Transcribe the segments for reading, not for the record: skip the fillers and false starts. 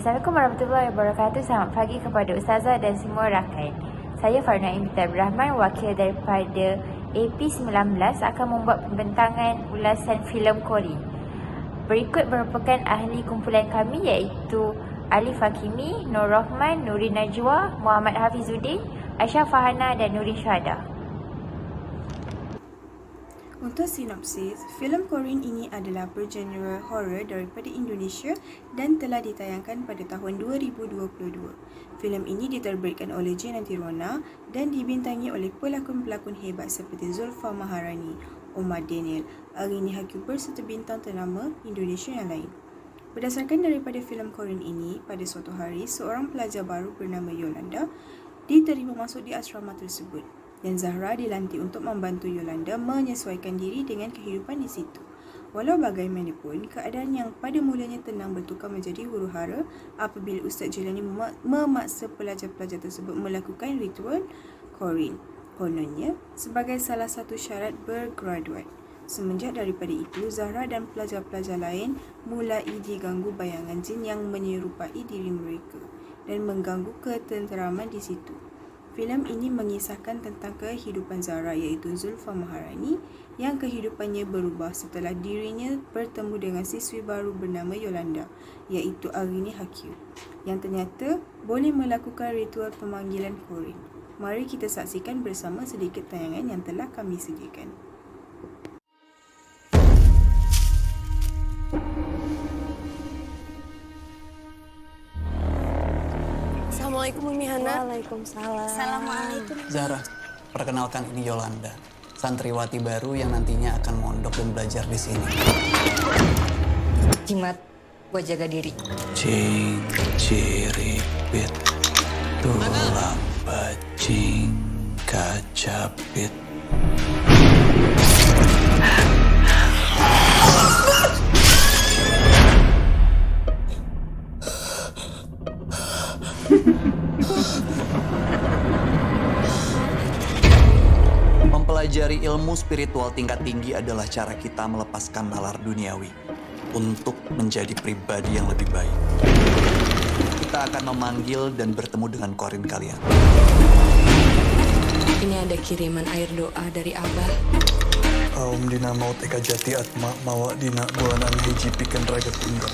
Assalamualaikum warahmatullahi wabarakatuh. Selamat pagi kepada Ustazah dan semua rakan. Saya Farna Imita Rahman, wakil daripada AP19 akan membuat pembentangan ulasan filem Korean. Berikut merupakan ahli kumpulan kami iaitu Alif Hakimi, Nur Rahman, Nurin Najwa, Muhammad Hafizuddin, Aisyah Fahana dan Nurin Syuhada. Untuk sinopsis, filem Korean ini adalah bergenre horror daripada Indonesia dan telah ditayangkan pada tahun 2022. Filem ini diterbitkan oleh Jenanti Rona dan dibintangi oleh pelakon-pelakon hebat seperti Zulfa Maharani, Omar Daniel, Arini Hakyuper serta bintang ternama Indonesia yang lain. Berdasarkan daripada filem Korean ini, pada suatu hari, seorang pelajar baru bernama Yolanda diterima masuk di asrama tersebut. Dan Zahra dilantik untuk membantu Yolanda menyesuaikan diri dengan kehidupan di situ. Walau bagaimanapun, keadaan yang pada mulanya tenang bertukar menjadi huru-hara apabila Ustaz Jelani memaksa pelajar-pelajar tersebut melakukan ritual Korean. Kononnya, sebagai salah satu syarat bergraduat. Semenjak daripada itu, Zahra dan pelajar-pelajar lain mulai diganggu bayangan jin yang menyerupai diri mereka dan mengganggu ketenteraman di situ. Filem ini mengisahkan tentang kehidupan Zahra iaitu Zulfa Maharani yang kehidupannya berubah setelah dirinya bertemu dengan siswi baru bernama Yolanda iaitu Arini Hakyu yang ternyata boleh melakukan ritual pemanggilan Korean. Mari kita saksikan bersama sedikit tayangan yang telah kami sediakan. Assalamualaikum Umi Hana. Waalaikumsalam. Assalamualaikum. Zahra, perkenalkan ini Yolanda, santriwati baru yang nantinya akan mondok dan belajar di sini. Jimat, gua jaga diri. Cing, ciripit, tulang bajing, kacapit. Mempelajari ilmu spiritual tingkat tinggi adalah cara kita melepaskan nalar duniawi untuk menjadi pribadi yang lebih baik. Kita akan memanggil dan bertemu dengan korin kalian. Ini ada kiriman air doa dari Abah. Aum dina mau teka jati atma mawa dina buanan hiji pikeun raga tunggal.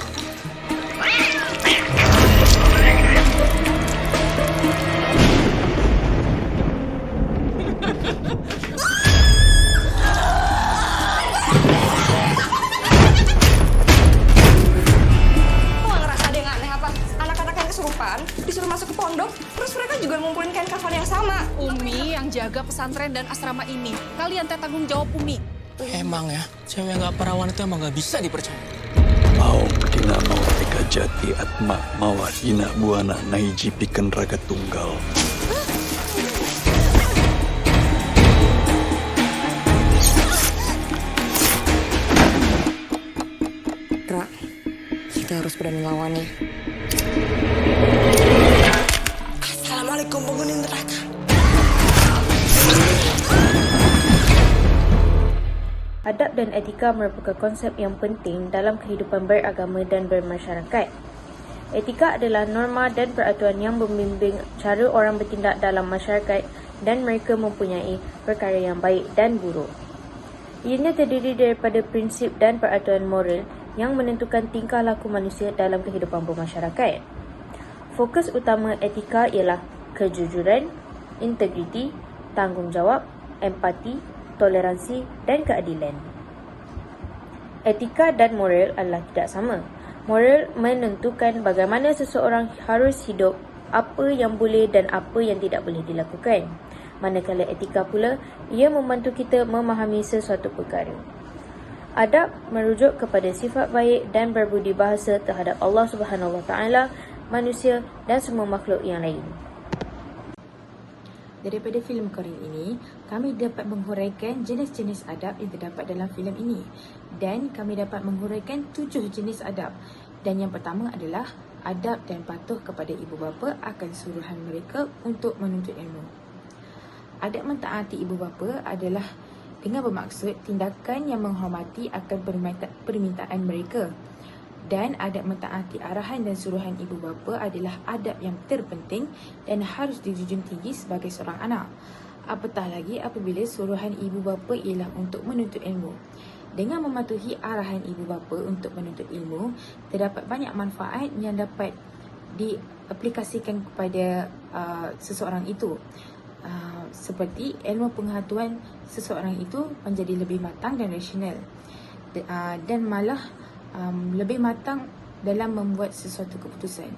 Disuruh masuk ke pondok, terus mereka juga ngumpulin kain kafan yang sama. Umi yang jaga pesantren dan asrama ini. Kalian teh tanggung jawab Umi. Emang ya, cewek yang gak perawan itu emang gak bisa dipercaya. Mau dina mau teka jati atma mawa dina buana naiji pikeun raga tunggal. Ra, kita harus berani lawannya. Assalamualaikum penghuni neraka. Adab dan etika merupakan konsep yang penting dalam kehidupan beragama dan bermasyarakat. Etika adalah norma dan peraturan yang membimbing cara orang bertindak dalam masyarakat dan mereka mempunyai perkara yang baik dan buruk. Ianya terdiri daripada prinsip dan peraturan moral yang menentukan tingkah laku manusia dalam kehidupan bermasyarakat. Fokus utama etika ialah kejujuran, integriti, tanggungjawab, empati, toleransi dan keadilan. Etika dan moral adalah tidak sama. Moral menentukan bagaimana seseorang harus hidup, apa yang boleh dan apa yang tidak boleh dilakukan. Manakala etika pula, ia membantu kita memahami sesuatu perkara. Adab merujuk kepada sifat baik dan berbudi bahasa terhadap Allah Subhanahu Wa Taala, manusia dan semua makhluk yang lain. Daripada filem Korean ini, kami dapat menghuraikan jenis-jenis adab yang terdapat dalam filem ini. Dan kami dapat menghuraikan 7 jenis adab. Dan yang pertama adalah adab dan patuh kepada ibu bapa akan suruhan mereka untuk menuntut ilmu. Adab mentaati ibu bapa adalah dengan bermaksud tindakan yang menghormati akan permintaan mereka. Dan adab mentaati arahan dan suruhan ibu bapa adalah adab yang terpenting dan harus dijunjung tinggi sebagai seorang anak. Apatah lagi apabila suruhan ibu bapa ialah untuk menuntut ilmu. Dengan mematuhi arahan ibu bapa untuk menuntut ilmu, terdapat banyak manfaat yang dapat diaplikasikan kepada seseorang itu. Seperti ilmu pengetahuan seseorang itu menjadi lebih matang dan rasional. Dan malah lebih matang dalam membuat sesuatu keputusan.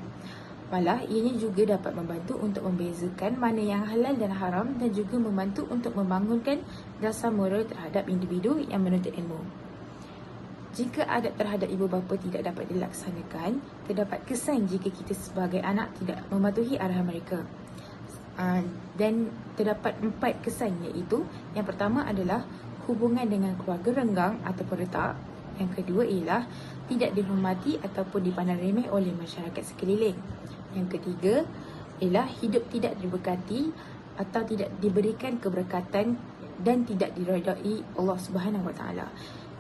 Malah ianya juga dapat membantu untuk membezakan mana yang halal dan haram dan juga membantu untuk membangunkan dasar moral terhadap individu yang menuntut ilmu. Jika adab terhadap ibu bapa tidak dapat dilaksanakan, terdapat kesan jika kita sebagai anak tidak mematuhi arahan mereka. Dan terdapat 4 kesan, iaitu yang pertama adalah hubungan dengan keluarga renggang ataupun retak. Yang kedua ialah tidak dihormati ataupun dipandang remeh oleh masyarakat sekeliling. Yang ketiga ialah hidup tidak diberkati atau tidak diberikan keberkatan dan tidak diredai Allah Subhanahu Wa Taala.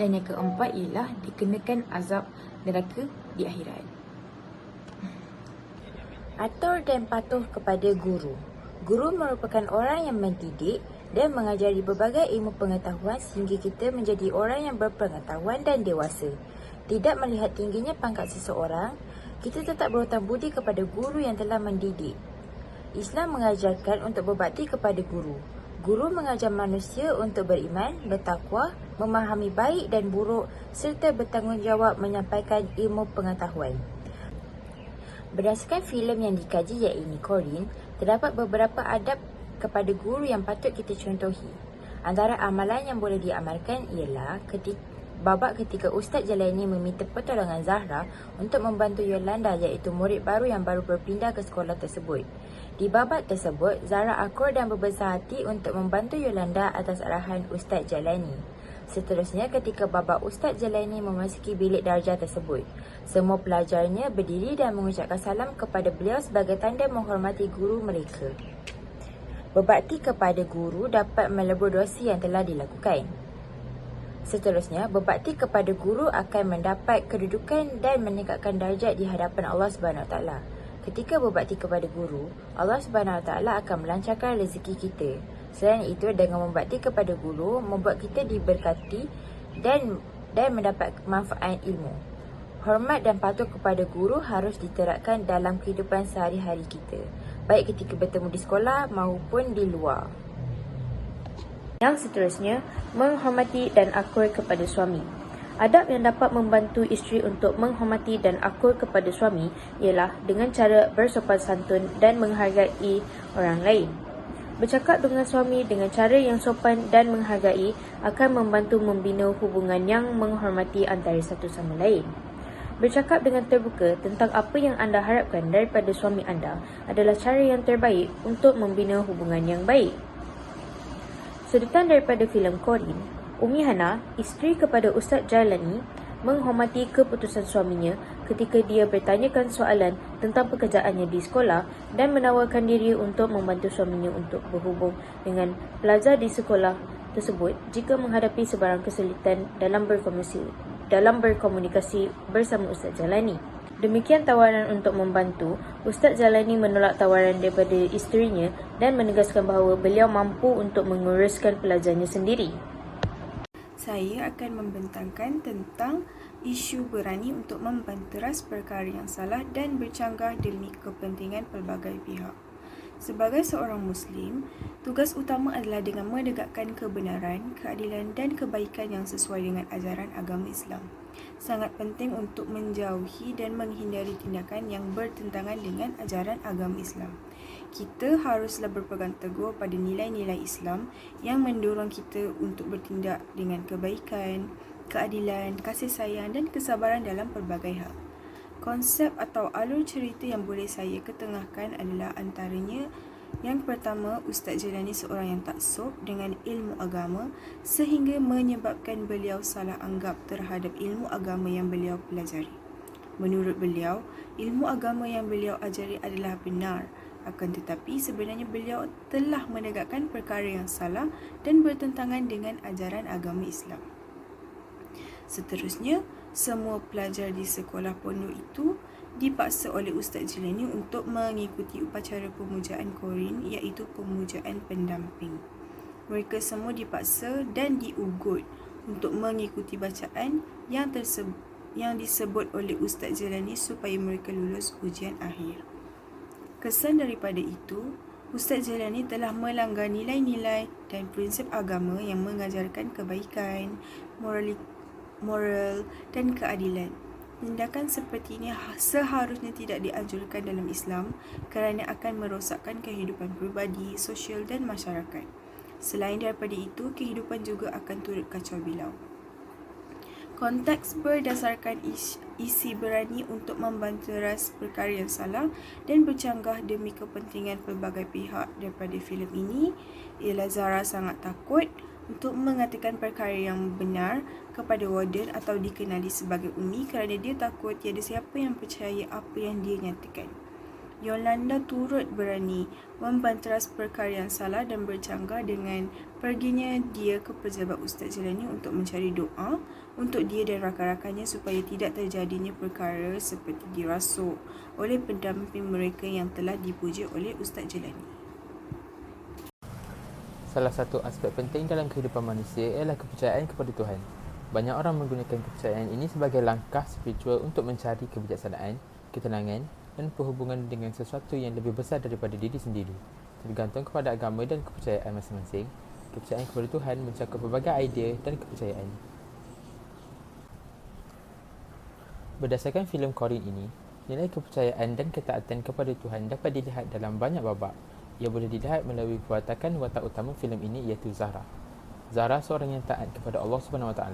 Dan yang keempat ialah dikenakan azab neraka di akhirat. Atur dan patuh kepada guru. Guru merupakan orang yang mendidik dan mengajari berbagai ilmu pengetahuan sehingga kita menjadi orang yang berpengetahuan dan dewasa. Tidak melihat tingginya pangkat seseorang, kita tetap berhutang budi kepada guru yang telah mendidik. Islam mengajarkan untuk berbakti kepada guru. Guru mengajar manusia untuk beriman, bertakwa, memahami baik dan buruk serta bertanggungjawab menyampaikan ilmu pengetahuan. Berdasarkan filem yang dikaji iaitu Corin, terdapat beberapa adab kepada guru yang patut kita contohi. Antara amalan yang boleh diamalkan ialah ketika Ustaz Jalani meminta pertolongan Zahra untuk membantu Yolanda iaitu murid baru yang baru berpindah ke sekolah tersebut. Di babak tersebut, Zahra akur dan berbesar hati untuk membantu Yolanda atas arahan Ustaz Jalani. Seterusnya, ketika babak Ustaz Jalani memasuki bilik darjah tersebut, semua pelajarnya berdiri dan mengucapkan salam kepada beliau sebagai tanda menghormati guru mereka. Berbakti kepada guru dapat melebur dosa yang telah dilakukan. Seterusnya, berbakti kepada guru akan mendapat kedudukan dan meningkatkan darjat di hadapan Allah SWT. Ketika berbakti kepada guru, Allah SWT akan melancarkan rezeki kita. Selain itu, dengan berbakti kepada guru, membuat kita diberkati dan mendapat manfaat ilmu. Hormat dan patuh kepada guru harus diterapkan dalam kehidupan sehari-hari kita, baik ketika bertemu di sekolah maupun di luar. Yang seterusnya, menghormati dan akur kepada suami. Adab yang dapat membantu isteri untuk menghormati dan akur kepada suami ialah dengan cara bersopan santun dan menghargai orang lain. Bercakap dengan suami dengan cara yang sopan dan menghargai akan membantu membina hubungan yang menghormati antara satu sama lain. Bercakap dengan terbuka tentang apa yang anda harapkan daripada suami anda adalah cara yang terbaik untuk membina hubungan yang baik. Sedutan daripada filem Corin, Umi Hana, isteri kepada Ustaz Jalani, menghormati keputusan suaminya ketika dia bertanyakan soalan tentang pekerjaannya di sekolah dan menawarkan diri untuk membantu suaminya untuk berhubung dengan pelajar di sekolah tersebut jika menghadapi sebarang kesulitan dalam berkomunikasi bersama Ustaz Jalani. Demikian tawaran untuk membantu, Ustaz Jalani menolak tawaran daripada isterinya dan menegaskan bahawa beliau mampu untuk menguruskan pelajarnya sendiri. Saya akan membentangkan tentang isu berani untuk membanteras perkara yang salah dan bercanggah demi kepentingan pelbagai pihak. Sebagai seorang Muslim, tugas utama adalah dengan menegakkan kebenaran, keadilan dan kebaikan yang sesuai dengan ajaran agama Islam. Sangat penting untuk menjauhi dan menghindari tindakan yang bertentangan dengan ajaran agama Islam. Kita haruslah berpegang teguh pada nilai-nilai Islam yang mendorong kita untuk bertindak dengan kebaikan, keadilan, kasih sayang dan kesabaran dalam pelbagai hal. Konsep atau alur cerita yang boleh saya ketengahkan adalah antaranya yang pertama, Ustaz Jalani seorang yang taksub dengan ilmu agama sehingga menyebabkan beliau salah anggap terhadap ilmu agama yang beliau pelajari. Menurut beliau, ilmu agama yang beliau ajari adalah benar, akan tetapi sebenarnya beliau telah menegakkan perkara yang salah dan bertentangan dengan ajaran agama Islam. Seterusnya, semua pelajar di sekolah pondok itu dipaksa oleh Ustaz Jilani untuk mengikuti upacara pemujaan Corin, iaitu pemujaan pendamping. Mereka semua dipaksa dan diugut untuk mengikuti bacaan yang disebut oleh Ustaz Jilani supaya mereka lulus ujian akhir. Kesan daripada itu, Ustaz Jilani telah melanggar nilai-nilai dan prinsip agama yang mengajarkan kebaikan, moral dan keadilan. Tindakan seperti ini seharusnya tidak dianjurkan dalam Islam kerana akan merosakkan kehidupan peribadi, sosial dan masyarakat. Selain daripada itu, kehidupan juga akan turut kacau bilau. Konteks berdasarkan isi berani untuk membanteras perkara yang salah dan bercanggah demi kepentingan pelbagai pihak daripada filem ini ialah Zara sangat takut untuk mengatakan perkara yang benar kepada warden atau dikenali sebagai Umi kerana dia takut tiada siapa yang percaya apa yang dia nyatakan. Yolanda turut berani membanteras perkara yang salah dan bercanggah dengan perginya dia ke pejabat Ustaz Jilani untuk mencari doa untuk dia dan rakan-rakannya supaya tidak terjadinya perkara seperti dirasuk oleh pendamping mereka yang telah dipuja oleh Ustaz Jilani. Salah satu aspek penting dalam kehidupan manusia ialah kepercayaan kepada Tuhan. Banyak orang menggunakan kepercayaan ini sebagai langkah spiritual untuk mencari kebijaksanaan, ketenangan dan perhubungan dengan sesuatu yang lebih besar daripada diri sendiri. Tergantung kepada agama dan kepercayaan masing-masing, kepercayaan kepada Tuhan mencakup pelbagai idea dan kepercayaan. Berdasarkan filem Corin ini, nilai kepercayaan dan ketaatan kepada Tuhan dapat dilihat dalam banyak babak. Ia boleh dilihat melalui perwatakan watak utama filem ini iaitu Zahra. Zahra seorang yang taat kepada Allah SWT.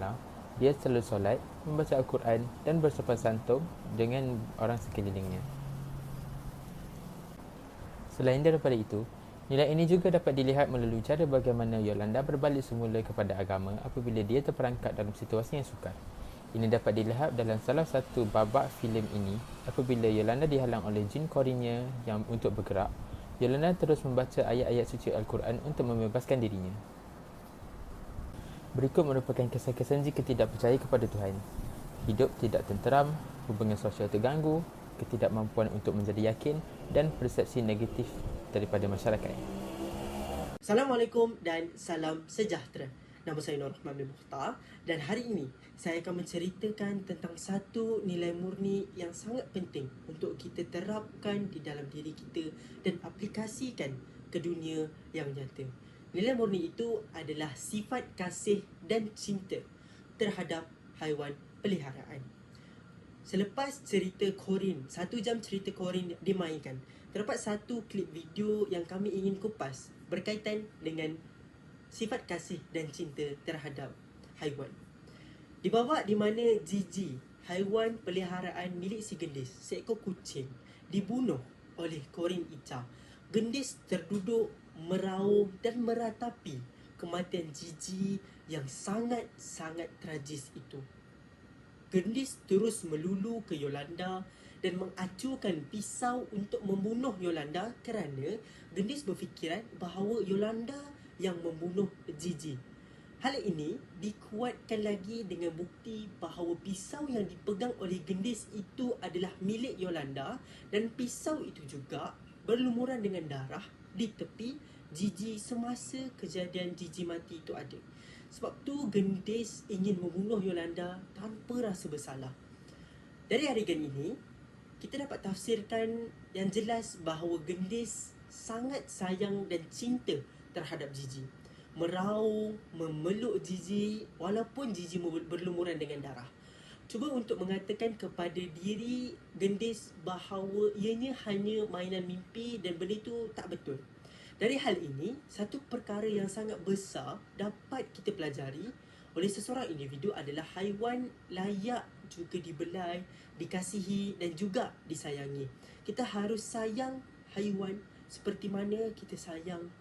Dia selalu solat, membaca Al-Quran dan bersopan santun dengan orang sekelilingnya. Selain daripada itu, nilai ini juga dapat dilihat melalui cara bagaimana Yolanda berbalik semula kepada agama apabila dia terperangkap dalam situasi yang sukar. Ini dapat dilihat dalam salah satu babak filem ini apabila Yolanda dihalang oleh jin Corinnya yang untuk bergerak. Yolanda terus membaca ayat-ayat suci Al-Quran untuk membebaskan dirinya. Berikut merupakan kesan-kesan jika tidak percaya kepada Tuhan. Hidup tidak tenteram, hubungan sosial terganggu, ketidakmampuan untuk menjadi yakin dan persepsi negatif daripada masyarakat. Assalamualaikum dan salam sejahtera. Nama saya Nur Rahman bin Mukhtar dan hari ini saya akan menceritakan tentang satu nilai murni yang sangat penting untuk kita terapkan di dalam diri kita dan aplikasikan ke dunia yang nyata. Nilai murni itu adalah sifat kasih dan cinta terhadap haiwan peliharaan. Selepas cerita Corin, 1 jam cerita Corin dimainkan, terdapat satu klip video yang kami ingin kupas berkaitan dengan sifat kasih dan cinta terhadap haiwan. Dibawa di mana Gigi, haiwan peliharaan milik si gendis, seekor kucing, dibunuh oleh Corin Icha. Gendis terduduk meraung dan meratapi kematian Gigi yang sangat-sangat tragis itu. Gendis terus melulu ke Yolanda dan mengacurkan pisau untuk membunuh Yolanda kerana Gendis berfikiran bahawa Yolanda yang membunuh Gigi. Hal ini dikuatkan lagi dengan bukti bahawa pisau yang dipegang oleh Gendis itu adalah milik Yolanda dan pisau itu juga berlumuran dengan darah di tepi Gigi semasa kejadian Gigi mati itu ada. Sebab tu Gendis ingin membunuh Yolanda tanpa rasa bersalah. Dari adegan ini, kita dapat tafsirkan yang jelas bahawa Gendis sangat sayang dan cinta terhadap Gigi. Meraung, memeluk Gigi walaupun Gigi berlumuran dengan darah. Cuba untuk mengatakan kepada diri Gendis bahawa ianya hanya mainan mimpi dan benda itu tak betul. Dari hal ini, satu perkara yang sangat besar dapat kita pelajari oleh seseorang individu adalah haiwan layak juga dibelai, dikasihi dan juga disayangi. Kita harus sayang haiwan seperti mana kita sayang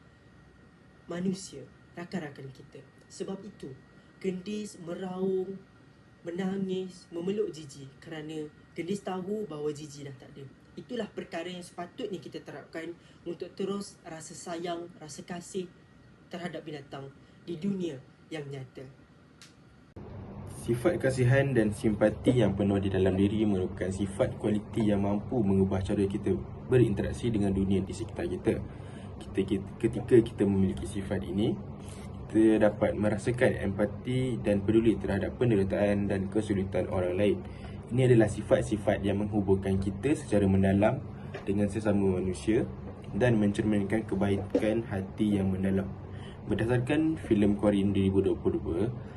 manusia, rakan-rakan kita. Sebab itu, Gendis meraung, menangis, memeluk Gigi kerana Gendis tahu bahawa Gigi dah tak ada. Itulah perkara yang sepatutnya kita terapkan untuk terus rasa sayang, rasa kasih terhadap binatang di dunia yang nyata. Sifat kasihan dan simpati yang penuh di dalam diri merupakan sifat kualiti yang mampu mengubah cara kita berinteraksi dengan dunia di sekitar kita. Ketika kita memiliki sifat ini, kita dapat merasakan empati dan peduli terhadap penderitaan dan kesulitan orang lain. Ini adalah sifat-sifat yang menghubungkan kita secara mendalam dengan sesama manusia dan mencerminkan kebaikan hati yang mendalam. Berdasarkan filem Korean 2022,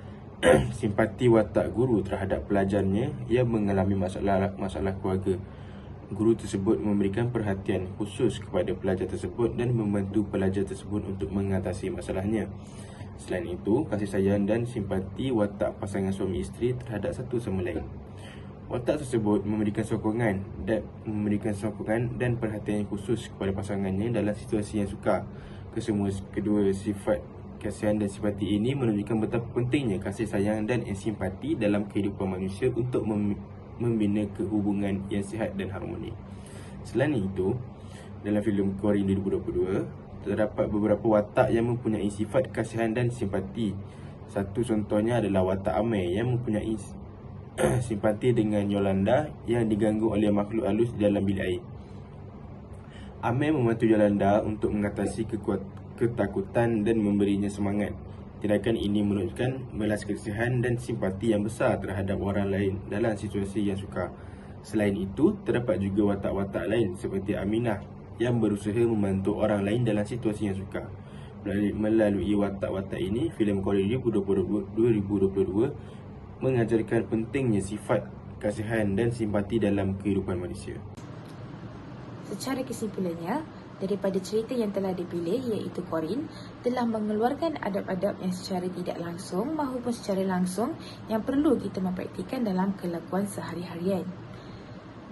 simpati watak guru terhadap pelajarnya yang mengalami masalah keluarga. Guru tersebut memberikan perhatian khusus kepada pelajar tersebut dan membantu pelajar tersebut untuk mengatasi masalahnya. Selain itu, kasih sayang dan simpati watak pasangan suami isteri terhadap satu sama lain. Watak tersebut memberikan sokongan dan perhatian khusus kepada pasangannya dalam situasi yang sukar. Kedua sifat kasihan dan simpati ini menunjukkan betapa pentingnya kasih sayang dan simpati dalam kehidupan manusia untuk membina kehubungan yang sihat dan harmoni. Selain itu, dalam filem Korean 2022, terdapat beberapa watak yang mempunyai sifat kasihan dan simpati. Satu contohnya adalah watak Ame yang mempunyai simpati dengan Yolanda yang diganggu oleh makhluk halus di dalam bilik air. Ame membantu Yolanda untuk mengatasi ketakutan dan memberinya semangat. Tindakan ini menunjukkan belas kasihan dan simpati yang besar terhadap orang lain dalam situasi yang sukar. Selain itu, terdapat juga watak-watak lain seperti Aminah yang berusaha membantu orang lain dalam situasi yang sukar. Melalui watak-watak ini, filem Korea 2022 mengajarkan pentingnya sifat kasihan dan simpati dalam kehidupan manusia. Secara kesimpulannya, daripada cerita yang telah dipilih iaitu Korean telah mengeluarkan adab-adab yang secara tidak langsung maupun secara langsung yang perlu kita mempraktikkan dalam kelakuan sehari-harian.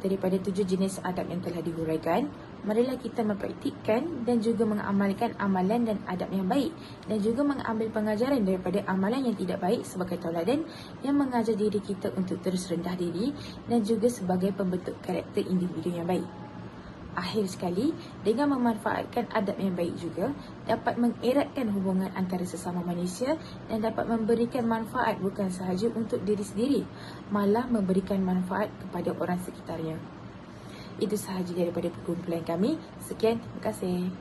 Daripada 7 jenis adab yang telah dihuraikan, marilah kita mempraktikkan dan juga mengamalkan amalan dan adab yang baik dan juga mengambil pengajaran daripada amalan yang tidak baik sebagai tauladan yang mengajar diri kita untuk terus rendah diri dan juga sebagai pembentuk karakter individu yang baik. Akhir sekali, dengan memanfaatkan adab yang baik juga dapat mengeratkan hubungan antara sesama manusia dan dapat memberikan manfaat bukan sahaja untuk diri sendiri, malah memberikan manfaat kepada orang sekitarnya. Itu sahaja daripada perkumpulan kami. Sekian, terima kasih.